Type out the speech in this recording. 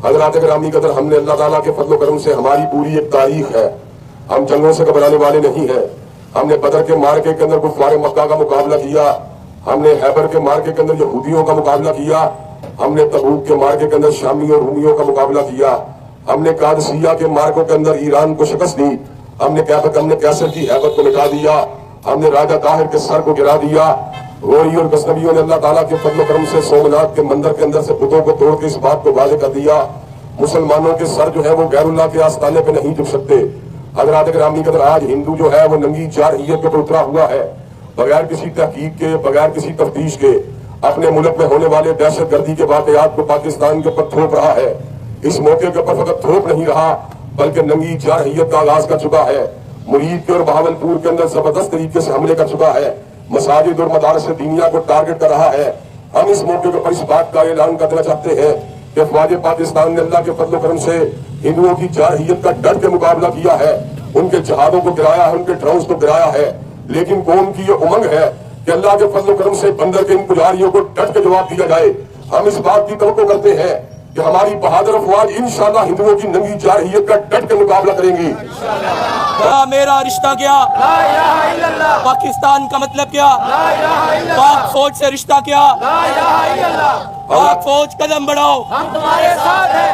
حضرات گرامی قدر، ہم نے اللہ تعالیٰ کے فضل و کرم سے ہماری پوری ایک تاریخ ہے، ہم جنگوں سے گھبرانے والے نہیں ہیں۔ ہم نے بدر کے معرکے کے اندر کفار مکہ کا مقابلہ کیا، ہم نے خیبر کے معرکے کے اندر یہودیوں کا مقابلہ کیا، ہم نے تبوک کے معرکے کے اندر شامی اور رومیوں کا مقابلہ کیا، ہم نے قادسیہ کے معرکوں کے اندر ایران کو شکست دی، ہم نے کیسر کی ہیبت کو مٹا دیا، ہم نے راجہ طاہر کے سر کو گرا دیا۔ غوری اور غزنویوں نے اللہ تعالیٰ کے فضل و کرم سے سومناتھ کے مندر کے اندر سے بتوں کو توڑ کے اس بات کو واضح کر دیا، مسلمانوں کے سر جو ہے وہ غیر اللہ کے آستانے پہ نہیں جھک سکتے۔ حضرات گرامی قدر، آج ہندو جو ہے وہ ننگی جارحیت کے اوپر اترا ہوا ہے، بغیر کسی تحقیق کے، بغیر کسی تفتیش کے اپنے ملک میں ہونے والے دہشت گردی کے واقعات کو پاکستان کے اوپر تھوپ رہا ہے۔ اس موقع کے اوپر فقط تھوپ نہیں رہا بلکہ ننگی جارحیت کا آغاز کر چکا ہے، مرید کے اور بہاولپور کے اندر زبردست طریقے سے حملے کر چکا ہے، مساجد اور مدارس دینیا کو ٹارگٹ کر رہا ہے۔ ہم اس موقع کے اوپر اس بات کا اعلان کرنا چاہتے ہیں کہ افواج پاکستان نے اللہ کے فضل و کرم سے ہندوؤں کی جارحیت کا ڈٹ کے مقابلہ کیا ہے، ان کے جہادوں کو گرایا ہے، ان کے ڈرونز کو گرایا ہے، لیکن قوم کی یہ امنگ ہے کہ اللہ کے فضل و کرم سے بندر کے ان پجاریوں کو ڈٹ کے جواب دیا جائے۔ ہم اس بات کی توقع کرتے ہیں کہ ہماری بہادر افواج انشاءاللہ ہندوؤں کی ننگی جارحیت کا ڈٹ کے مقابلہ کریں گی۔ میرا رشتہ کیا؟ لا الہ الا اللہ۔ پاکستان کا مطلب کیا؟ لا الہ الا اللہ۔ پاک فوج سے رشتہ کیا؟ لا الہ الا اللہ۔ پاک فوج قدم بڑھاؤ، ہم تمہارے ساتھ ہیں۔